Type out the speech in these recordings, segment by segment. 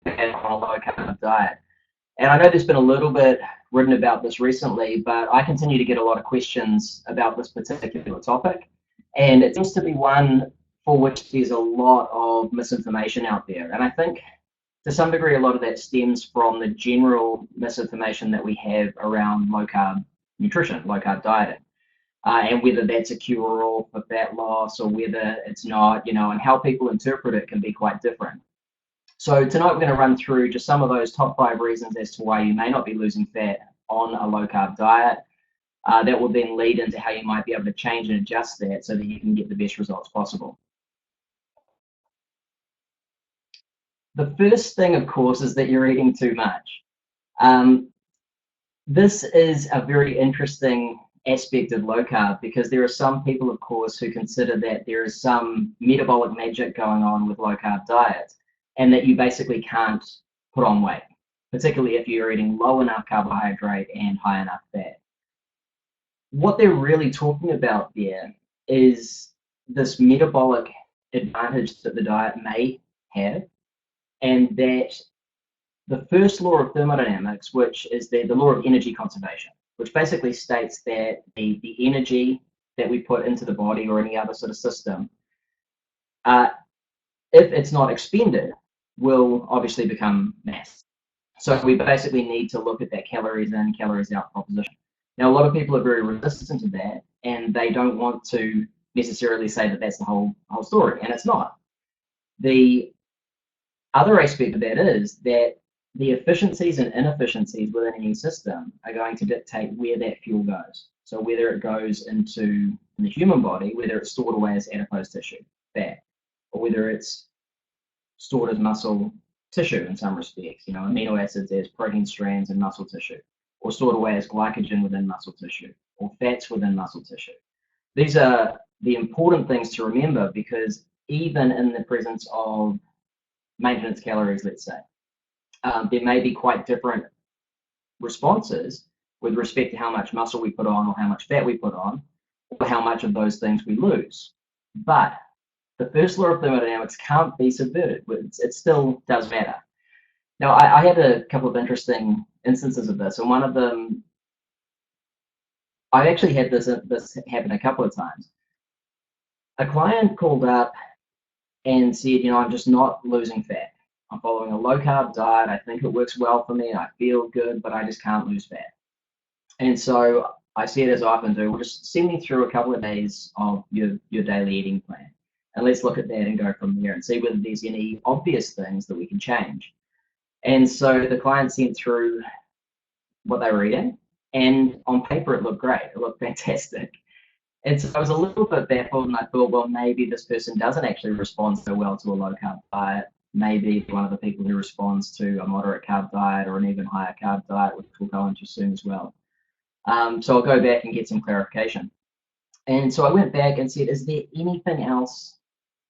on a low carb diet. And I know there's been a little bit written about this recently, but I continue to get a lot of questions about this particular topic. And it seems to be one for which there's a lot of misinformation out there. And I think to some degree, a lot of that stems from the general misinformation that we have around low carb nutrition, low carb dieting, and whether that's a cure all for fat loss or whether it's not, and how people interpret it can be quite different. So tonight we're going to run through just some of those top 5 reasons as to why you may not be losing fat on a low carb diet. That will then lead into how you might be able to change and adjust that so that you can get the best results possible. The first thing, of course, is that you're eating too much. This is a very interesting aspect of low carb because there are some people, of course, who consider that there is some metabolic magic going on with low carb diet and that you basically can't put on weight, particularly if you're eating low enough carbohydrate and high enough fat. What they're really talking about there is this metabolic advantage that the diet may have, and that the first law of thermodynamics, which is the law of energy conservation, which basically states that the energy that we put into the body or any other sort of system, if it's not expended, will obviously become mass. So we basically need to look at that calories in, calories out proposition. Now, a lot of people are very resistant to that, and they don't want to necessarily say that that's the whole story, and it's not. The other aspect of that is that the efficiencies and inefficiencies within any system are going to dictate where that fuel goes. So whether it goes into the human body, whether it's stored away as adipose tissue, fat, or whether it's stored as muscle tissue in some respects, amino acids as protein strands in muscle tissue, or stored away as glycogen within muscle tissue, or fats within muscle tissue. These are the important things to remember because even in the presence of maintenance calories, let's say, there may be quite different responses with respect to how much muscle we put on or how much fat we put on or how much of those things we lose. But the first law of thermodynamics can't be subverted. It still does matter. Now, I had a couple of interesting instances of this, and one of them, I've actually had this happen a couple of times. A client called up and said, I'm just not losing fat. I'm following a low carb diet. I think it works well for me. I feel good, but I just can't lose fat. And so I said, as I often do, well, just send me through a couple of days of your daily eating plan. And let's look at that and go from there and see whether there's any obvious things that we can change. And so the client sent through what they were eating. And on paper, it looked great. It looked fantastic. And so I was a little bit baffled, and I thought, well, maybe this person doesn't actually respond so well to a low carb diet. Maybe one of the people who responds to a moderate carb diet or an even higher carb diet, which we'll go into soon as well. So I'll go back and get some clarification. And so I went back and said, is there anything else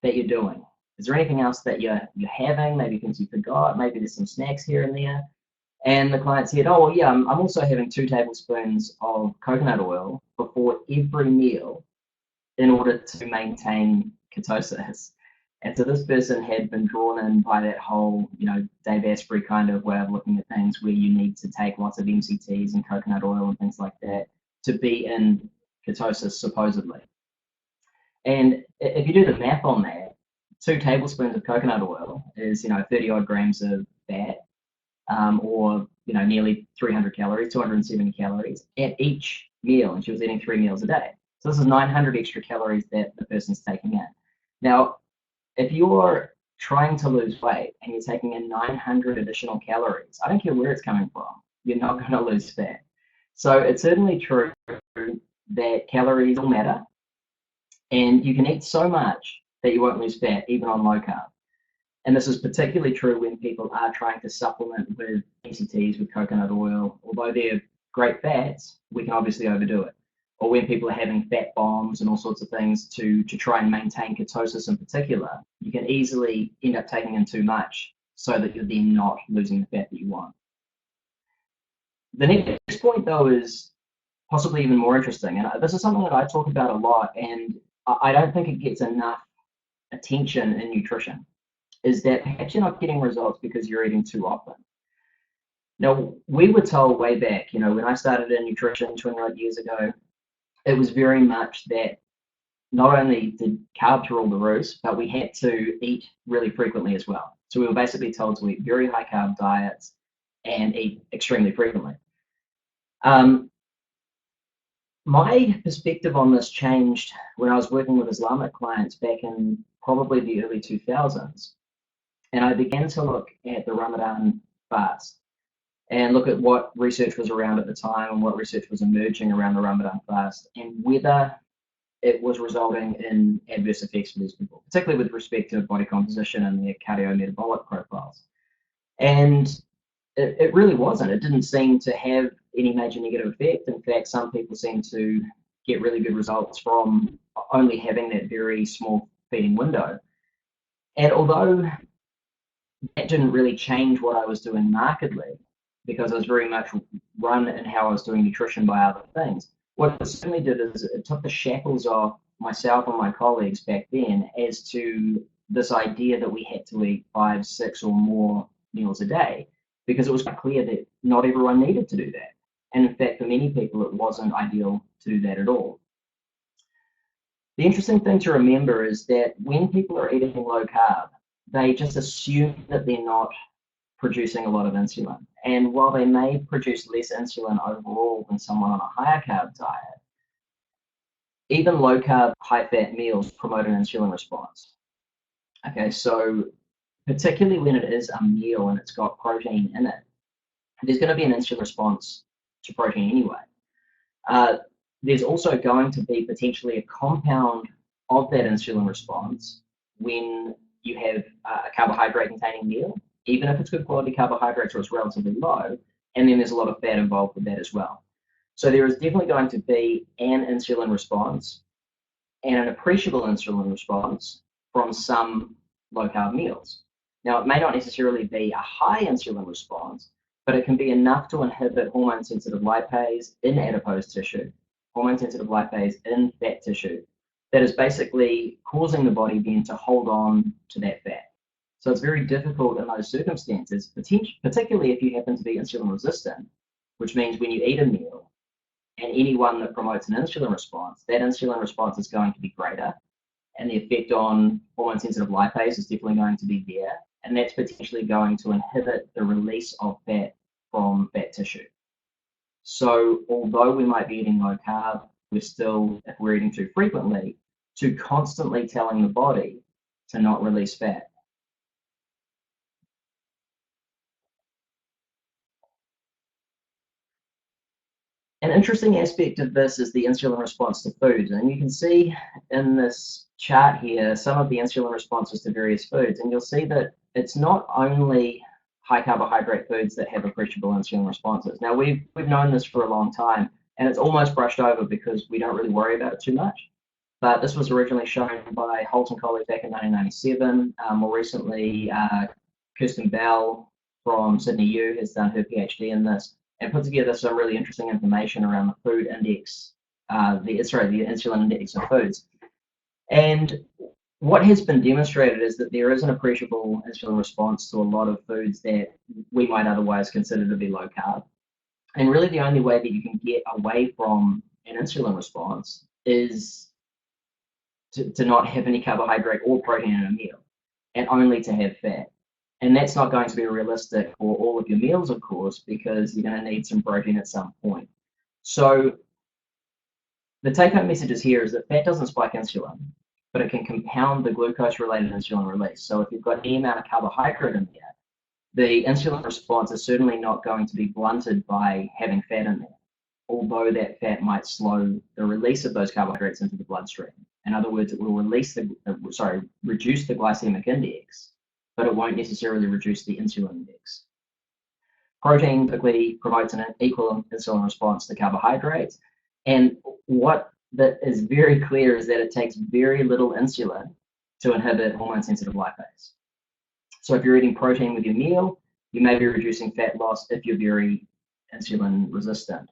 that you're doing? Is there anything else that you're having? Maybe things you forgot. Maybe there's some snacks here and there. And the client said, oh, well, yeah, I'm also having 2 tablespoons of coconut oil before every meal in order to maintain ketosis. And so this person had been drawn in by that whole, Dave Asprey kind of way of looking at things where you need to take lots of MCTs and coconut oil and things like that to be in ketosis, supposedly. And if you do the math on that, 2 tablespoons of coconut oil is, 30 odd grams of fat, or, nearly 300 calories, 270 calories at each meal. And she was eating 3 meals a day. So this is 900 extra calories that the person's taking in. Now, if you're trying to lose weight and you're taking in 900 additional calories, I don't care where it's coming from, you're not going to lose fat. So it's certainly true that calories will matter, and you can eat so much that you won't lose fat, even on low carb. And this is particularly true when people are trying to supplement with MCTs, with coconut oil. Although they're great fats, we can obviously overdo it. Or when people are having fat bombs and all sorts of things to try and maintain ketosis in particular, you can easily end up taking in too much so that you're then not losing the fat that you want. The next point, though, is possibly even more interesting. And this is something that I talk about a lot, and I don't think it gets enough attention in nutrition. is that perhaps you're not getting results because you're eating too often. Now, we were told way back, when I started in nutrition 20 odd years ago, it was very much that not only did carbs rule the roost, but we had to eat really frequently as well. So we were basically told to eat very high carb diets and eat extremely frequently. My perspective on this changed when I was working with Islamic clients back in probably the early 2000s. And I began to look at the Ramadan fast and look at what research was around at the time and what research was emerging around the Ramadan fast and whether it was resulting in adverse effects for these people, particularly with respect to body composition and their cardiometabolic profiles. And it really wasn't. It didn't seem to have any major negative effect. In fact, some people seem to get really good results from only having that very small feeding window. And although that didn't really change what I was doing markedly, because I was very much run in how I was doing nutrition by other things, what it certainly did is it took the shackles off myself and my colleagues back then as to this idea that we had to eat 5, 6 or more meals a day, because it was quite clear that not everyone needed to do that. And in fact, for many people, it wasn't ideal to do that at all. The interesting thing to remember is that when people are eating low carb, they just assume that they're not producing a lot of insulin. And while they may produce less insulin overall than someone on a higher carb diet, even low carb, high fat meals promote an insulin response. Okay, so particularly when it is a meal and it's got protein in it, there's going to be an insulin response to protein anyway. There's also going to be potentially a compound of that insulin response when you have a carbohydrate containing meal, even if it's good quality carbohydrates or it's relatively low, and then there's a lot of fat involved with that as well. So there is definitely going to be an insulin response and an appreciable insulin response from some low carb meals. Now, it may not necessarily be a high insulin response, but it can be enough to inhibit hormone-sensitive lipase in adipose tissue, hormone-sensitive lipase in fat tissue, that is basically causing the body then to hold on to that fat. So it's very difficult in those circumstances, particularly if you happen to be insulin resistant, which means when you eat a meal and anyone that promotes an insulin response, that insulin response is going to be greater, and the effect on hormone-sensitive lipase is definitely going to be there, and that's potentially going to inhibit the release of fat from fat tissue. So although we might be eating low carb, we're still, if we're eating too frequently, to constantly telling the body to not release fat. An interesting aspect of this is the insulin response to foods, and you can see in this chart here some of the insulin responses to various foods, and you'll see that it's not only high carbohydrate foods that have appreciable insulin responses. Now, we've known this for a long time, and it's almost brushed over because we don't really worry about it too much. But this was originally shown by Holt and colleagues back in 1997. More recently, Kirsten Bell from Sydney U has done her PhD in this and put together some really interesting information around the food index, the insulin index of foods. And what has been demonstrated is that there is an appreciable insulin response to a lot of foods that we might otherwise consider to be low carb. And really the only way that you can get away from an insulin response is to not have any carbohydrate or protein in a meal, and only to have fat. And that's not going to be realistic for all of your meals, of course, because you're going to need some protein at some point. So the take-home message here is that fat doesn't spike insulin, but it can compound the glucose-related insulin release. So if you've got any amount of carbohydrate in there, the insulin response is certainly not going to be blunted by having fat in there, although that fat might slow the release of those carbohydrates into the bloodstream. In other words, it will reduce the glycemic index, but it won't necessarily reduce the insulin index. Protein typically promotes an equal insulin response to carbohydrates, and what that is very clear is that it takes very little insulin to inhibit hormone-sensitive lipase. So if you're eating protein with your meal, you may be reducing fat loss if you're very insulin resistant.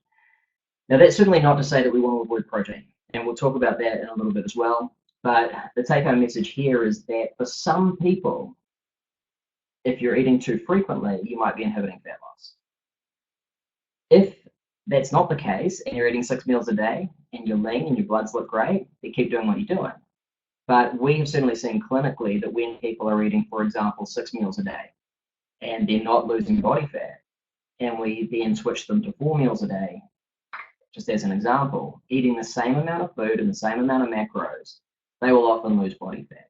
Now, that's certainly not to say that we want to avoid protein, and we'll talk about that in a little bit as well. But the take-home message here is that for some people, if you're eating too frequently, you might be inhibiting fat loss. If that's not the case and you're eating 6 meals a day and you're lean and your bloods look great, then keep doing what you're doing. But we have certainly seen clinically that when people are eating, for example, 6 meals a day and they're not losing body fat, and we then switch them to 4 meals a day, just as an example, eating the same amount of food and the same amount of macros, they will often lose body fat.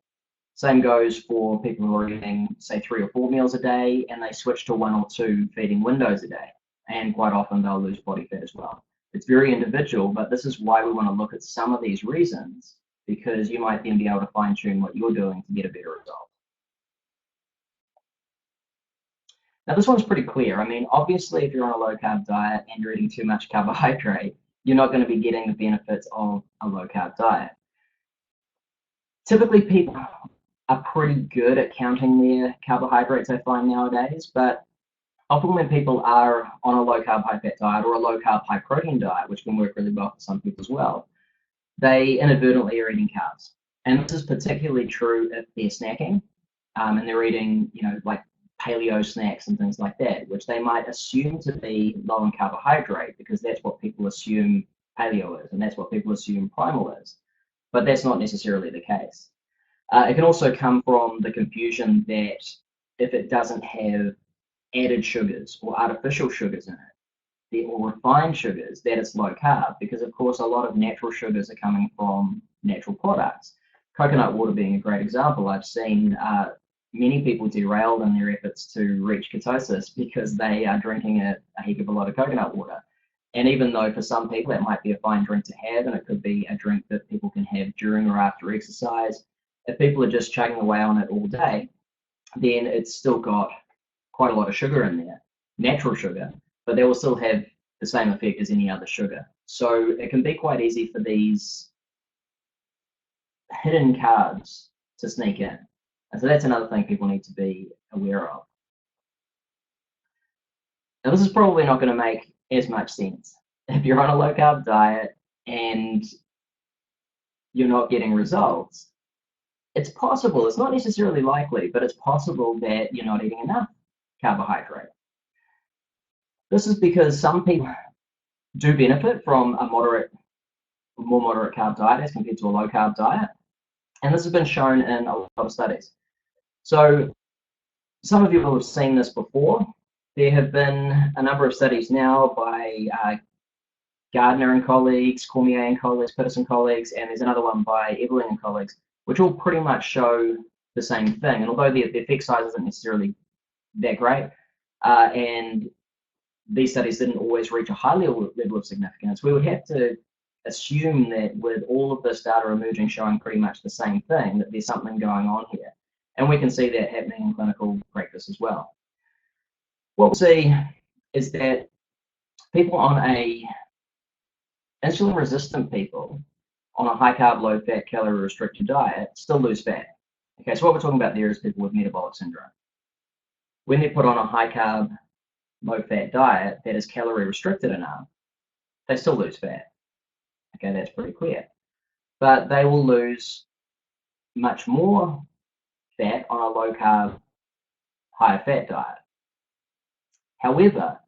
Same goes for people who are eating, say, 3 or 4 meals a day and they switch to 1 or 2 feeding windows a day. And quite often they'll lose body fat as well. It's very individual, but this is why we want to look at some of these reasons, because you might then be able to fine tune what you're doing to get a better result. Now, this one's pretty clear. I mean, obviously, if you're on a low carb diet and you're eating too much carbohydrate, you're not going to be getting the benefits of a low carb diet. Typically, people are pretty good at counting their carbohydrates, I find nowadays, but often when people are on a low carb high fat diet or a low carb high protein diet, which can work really well for some people as well, they inadvertently are eating carbs. And this is particularly true if they're snacking and they're eating, like paleo snacks and things like that, which they might assume to be low in carbohydrate because that's what people assume paleo is and that's what people assume primal is. But that's not necessarily the case. It can also come from the confusion that if it doesn't have added sugars or artificial sugars in it, or refined sugars, that it's low carb, because of course a lot of natural sugars are coming from natural products. Coconut water being a great example. I've seen many people derailed in their efforts to reach ketosis because they are drinking a heap of a lot of coconut water. And even though for some people it might be a fine drink to have, and it could be a drink that people can have during or after exercise, if people are just chugging away on it all day, then it's still got quite a lot of sugar in there, natural sugar, but they will still have the same effect as any other sugar. So it can be quite easy for these hidden carbs to sneak in. And so that's another thing people need to be aware of. Now, this is probably not going to make as much sense. If you're on a low carb diet and you're not getting results, it's possible, it's not necessarily likely, but it's possible that you're not eating enough carbohydrate. This is because some people do benefit from a more moderate carb diet as compared to a low carb diet. And this has been shown in a lot of studies. So some of you will have seen this before. There have been a number of studies now by Gardner and colleagues, Cormier and colleagues, Peterson colleagues, and there's another one by Evelyn and colleagues, which all pretty much show the same thing. And although the effect size isn't necessarily that great, and these studies didn't always reach a high level of significance, we would have to assume that with all of this data emerging showing pretty much the same thing, that there's something going on here. And we can see that happening in clinical practice as well. What we'll see is that people on insulin resistant people on a high carb, low fat, calorie restricted diet still lose fat. Okay, so what we're talking about there is people with metabolic syndrome. When they're put on a high carb, low fat diet that is calorie restricted enough, they still lose fat. Okay, that's pretty clear. But they will lose much more fat on a low carb, higher fat diet. However,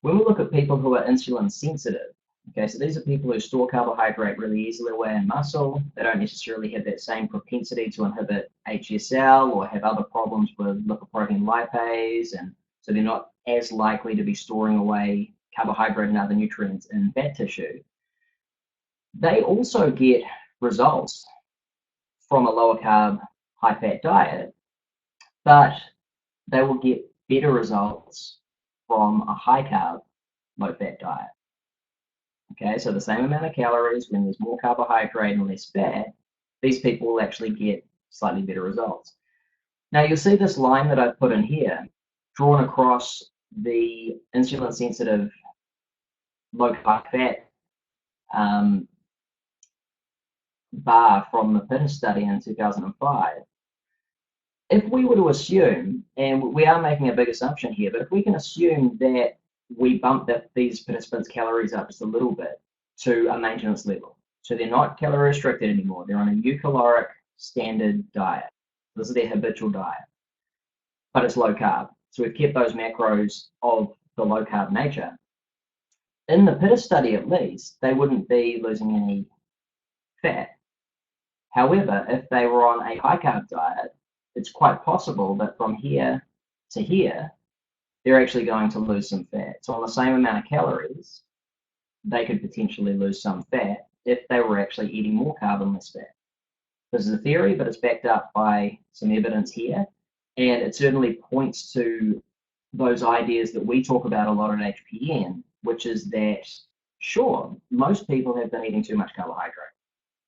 when we look at people who are insulin sensitive, okay, so these are people who store carbohydrate really easily away in muscle. They don't necessarily have that same propensity to inhibit HSL or have other problems with lipoprotein lipase, and so they're not as likely to be storing away carbohydrate and other nutrients in fat tissue. They also get results from a lower carb, high fat diet, but they will get better results from a high carb, low fat diet. Okay, so the same amount of calories, when there's more carbohydrate and less fat, these people will actually get slightly better results. Now you'll see this line that I've put in here drawn across the insulin sensitive low carb fat bar from the PIN study in 2005. If we were to assume, and we are making a big assumption here, but if we can assume that we bump these participants' calories up just a little bit to a maintenance level, so they're not calorie restricted anymore, they're on a eucaloric standard diet. This is their habitual diet. but it's low carb. So we've kept those macros of the low carb nature. In the PITA study, at least, they wouldn't be losing any fat. However, if they were on a high carb diet, it's quite possible that from here to here, they're actually going to lose some fat. So on the same amount of calories, they could potentially lose some fat if they were actually eating more carb and less fat. This is a theory, but it's backed up by some evidence here. And it certainly points to those ideas that we talk about a lot at HPN, which is that, sure, most people have been eating too much carbohydrate.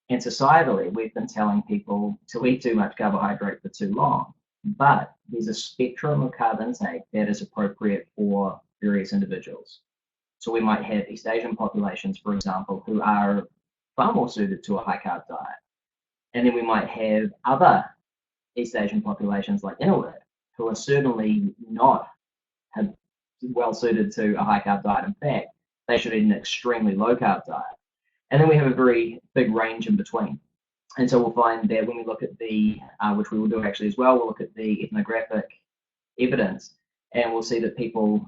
And societally, we've been telling people to eat too much carbohydrate for too long. But there's a spectrum of carb intake that is appropriate for various individuals. So we might have East Asian populations, for example, who are far more suited to a high carb diet. And then we might have other East Asian populations like Inuit, who are certainly not well suited to a high carb diet. In fact, they should eat an extremely low carb diet. And then we have a very big range in between. And so we'll find that when we look at the, which we will do actually as well, we'll look at the ethnographic evidence, and we'll see that people,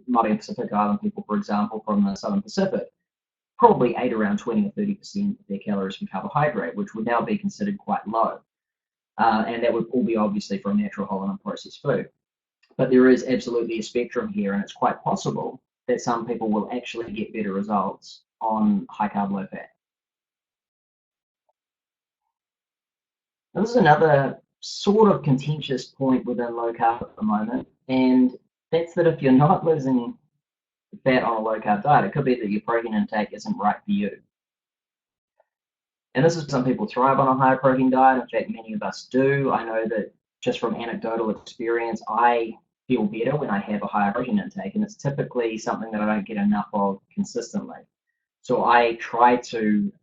Māori and Pacific Island people, for example, from the Southern Pacific, probably ate around 20 or 30% of their calories from carbohydrate, which would now be considered quite low. And that would all be obviously from natural whole and unprocessed food. But there is absolutely a spectrum here, and it's quite possible that some people will actually get better results on high carb, low fat. Now, this is another sort of contentious point within low carb at the moment, and that's that if you're not losing fat on a low carb diet, it could be that your protein intake isn't right for you. And this is some people thrive on a higher protein diet. In fact, many of us do. I know that just from anecdotal experience, I feel better when I have a higher protein intake, and it's typically something that I don't get enough of consistently. So I try to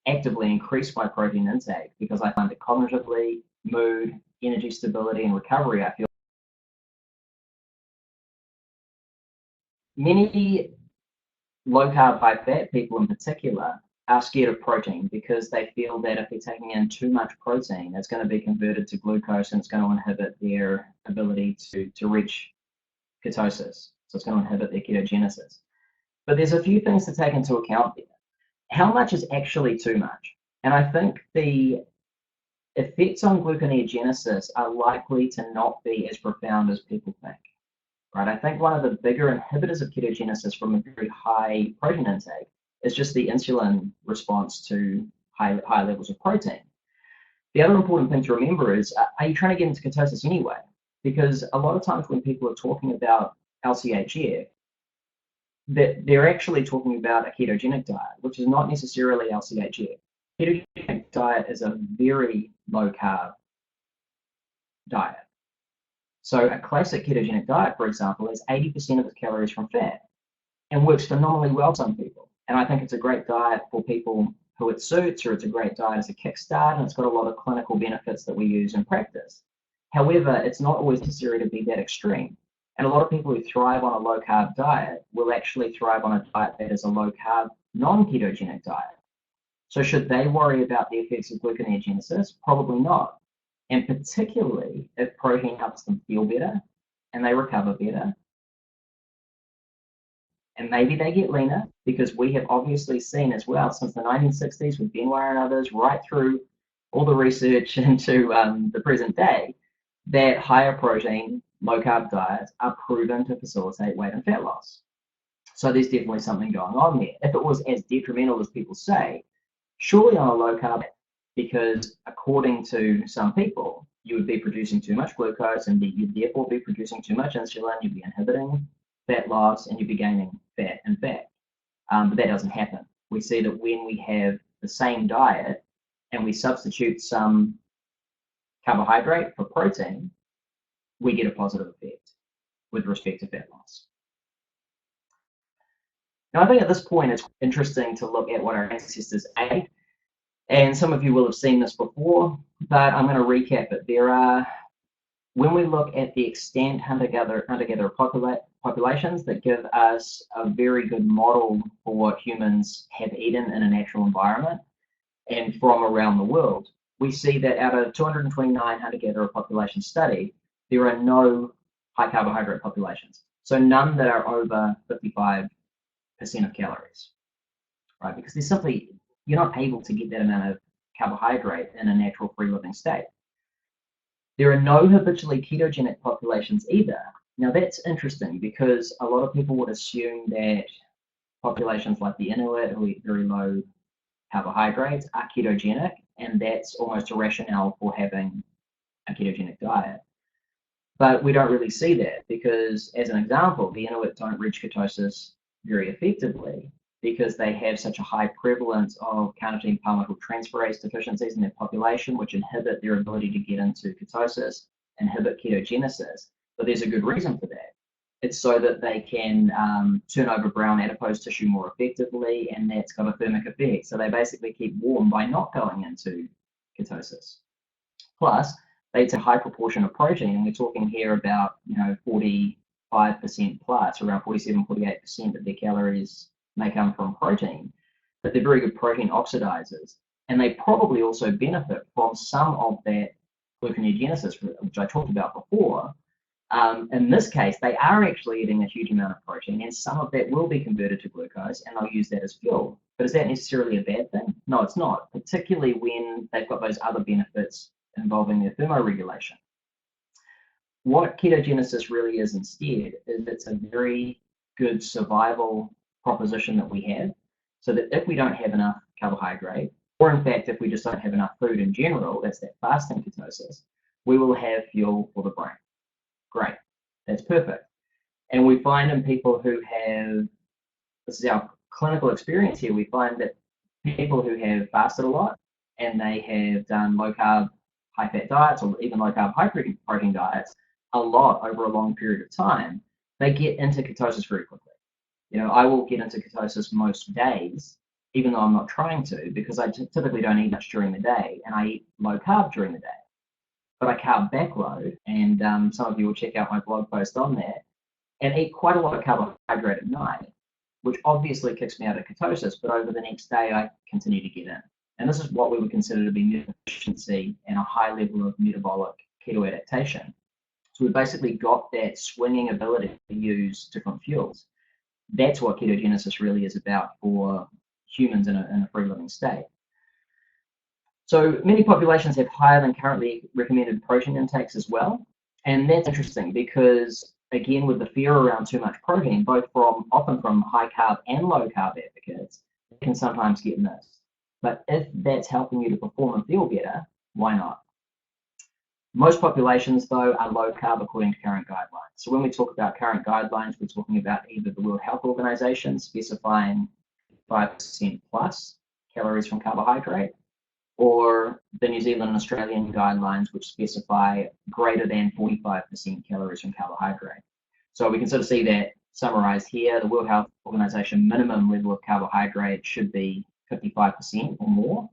actively increase my protein intake because I find that cognitively, mood, energy stability, and recovery, I feel many low carb, high fat people in particular are scared of protein because they feel that if they're taking in too much protein, it's going to be converted to glucose and it's going to inhibit their ability to reach ketosis. So it's going to inhibit their ketogenesis. But there's a few things to take into account there. How much is actually too much? And I think the effects on gluconeogenesis are likely to not be as profound as people think. Right? I think one of the bigger inhibitors of ketogenesis from a very high protein intake is just the insulin response to high levels of protein. The other important thing to remember is, are you trying to get into ketosis anyway? Because a lot of times when people are talking about LCHF, that they're actually talking about a ketogenic diet, which is not necessarily LCHF. Ketogenic diet is a very low carb diet. So a classic ketogenic diet, for example, is 80% of its calories from fat and works phenomenally well for some people. And I think it's a great diet for people who it suits, or it's a great diet as a kickstart, and it's got a lot of clinical benefits that we use in practice. However, it's not always necessary to be that extreme. And a lot of people who thrive on a low carb diet will actually thrive on a diet that is a low carb, non-ketogenic diet. So should they worry about the effects of gluconeogenesis? Probably not. And particularly if protein helps them feel better and they recover better. And maybe they get leaner, because we have obviously seen as well since the 1960s with Benoit and others, right through all the research into the present day, that higher protein, low carb diets are proven to facilitate weight and fat loss. So there's definitely something going on there. If it was as detrimental as people say, surely on a low carb, because according to some people, you would be producing too much glucose and you'd therefore be producing too much insulin, you'd be inhibiting fat loss, and you'd be gaining fat and fat. But that doesn't happen. We see that when we have the same diet and we substitute some carbohydrate for protein, we get a positive effect with respect to fat loss. Now, I think at this point it's interesting to look at what our ancestors ate, and some of you will have seen this before, but I'm going to recap it. When we look at the extant hunter-gatherer populations that give us a very good model for what humans have eaten in a natural environment and from around the world, we see that out of 229 hunter-gatherer population study, there are no high carbohydrate populations. So none that are over 55% of calories, right? Because there's simply, you're not able to get that amount of carbohydrate in a natural free living state. There are no habitually ketogenic populations either. Now that's interesting because a lot of people would assume that populations like the Inuit who eat very low carbohydrates are ketogenic, and that's almost a rationale for having a ketogenic diet. But we don't really see that because, as an example, the Inuit don't reach ketosis very effectively because they have such a high prevalence of carnitine palmitoyltransferase deficiencies in their population, which inhibit their ability to get into ketosis, inhibit ketogenesis. But there's a good reason for that. It's so that they can turn over brown adipose tissue more effectively, and that's got a thermic effect. So they basically keep warm by not going into ketosis. Plus, they eat a high proportion of protein, and we're talking here about 45% plus, around 47, 48% of their calories may come from protein. But they're very good protein oxidizers, and they probably also benefit from some of that gluconeogenesis, which I talked about before. In this case, they are actually eating a huge amount of protein, and some of that will be converted to glucose, and they'll use that as fuel. But is that necessarily a bad thing? No, it's not, particularly when they've got those other benefits involving their thermoregulation. What ketogenesis really is instead is it's a very good survival proposition that we have, so that if we don't have enough carbohydrate, or in fact, if we just don't have enough food in general, that's that fasting ketosis, we will have fuel for the brain. Great, that's perfect. And we find in people who have, this is our clinical experience here, we find that people who have fasted a lot and they have done low carb, high fat diets, or even low carb, high protein diets a lot over a long period of time, they get into ketosis very quickly. I will get into ketosis most days, even though I'm not trying to, because I typically don't eat much during the day, and I eat low carb during the day. But I carb backload, and some of you will check out my blog post on that, and eat quite a lot of carbohydrate at night, which obviously kicks me out of ketosis, but over the next day I continue to get in. And this is what we would consider to be metabolic efficiency and a high level of metabolic keto adaptation. So we've basically got that swinging ability to use different fuels. That's what ketogenesis really is about for humans in a free living state. So many populations have higher than currently recommended protein intakes as well. And that's interesting because, again, with the fear around too much protein, often from high carb and low carb advocates, it can sometimes get missed. But if that's helping you to perform and feel better, why not? Most populations, though, are low carb according to current guidelines. So when we talk about current guidelines, we're talking about either the World Health Organization specifying 5% plus calories from carbohydrate, or the New Zealand and Australian guidelines, which specify greater than 45% calories from carbohydrate. So we can sort of see that summarized here. The World Health Organization minimum level of carbohydrate should be 55% or more.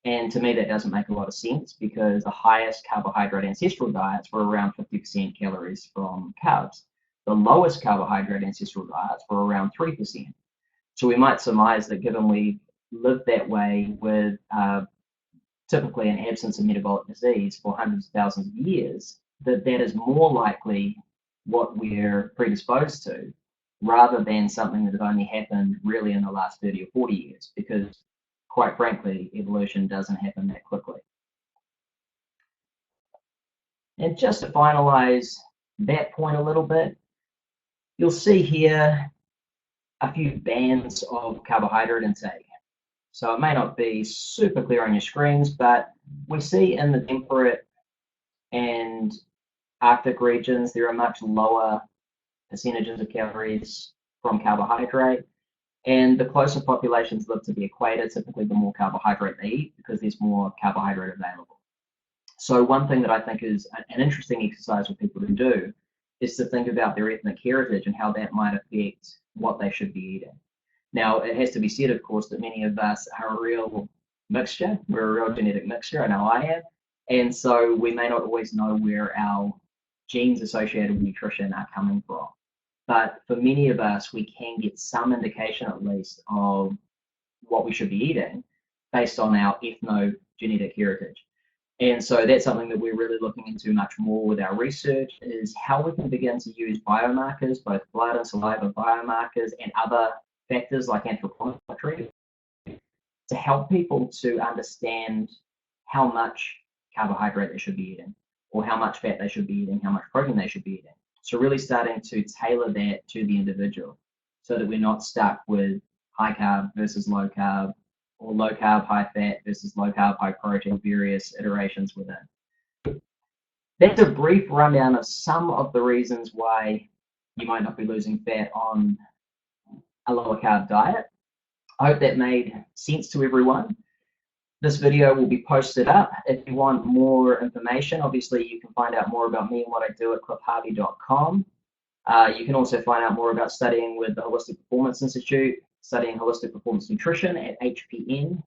And to me, that doesn't make a lot of sense because the highest carbohydrate ancestral diets were around 50% calories from carbs. The lowest carbohydrate ancestral diets were around 3%. So we might surmise that given we've lived that way with typically an absence of metabolic disease for hundreds of thousands of years, that is more likely what we're predisposed to rather than something that has only happened really in the last 30 or 40 years, because quite frankly, evolution doesn't happen that quickly. And just to finalize that point a little bit, you'll see here a few bands of carbohydrate intake. So it may not be super clear on your screens, but we see in the temperate and Arctic regions, there are much lower percentages of calories from carbohydrate. And the closer populations live to the equator, typically the more carbohydrate they eat because there's more carbohydrate available. So one thing that I think is an interesting exercise for people to do is to think about their ethnic heritage and how that might affect what they should be eating. Now, it has to be said, of course, that many of us are a real mixture. We're a real genetic mixture. I know I am. And so we may not always know where our genes associated with nutrition are coming from. But for many of us, we can get some indication at least of what we should be eating based on our ethnogenetic heritage. And so that's something that we're really looking into much more with our research, is how we can begin to use biomarkers, both blood and saliva biomarkers and other factors like anthropometry, to help people to understand how much carbohydrate they should be eating, or how much fat they should be eating, how much protein they should be eating. So really starting to tailor that to the individual so that we're not stuck with high carb versus low carb, or low carb, high fat versus low carb, high protein, various iterations within. That's a brief rundown of some of the reasons why you might not be losing fat on a lower carb diet. I hope that made sense to everyone. This video will be posted up. If you want more information, obviously you can find out more about me and what I do at cliffharvey.com. You can also find out more about studying with the Holistic Performance Institute, studying holistic performance nutrition at hpn.ac.nz.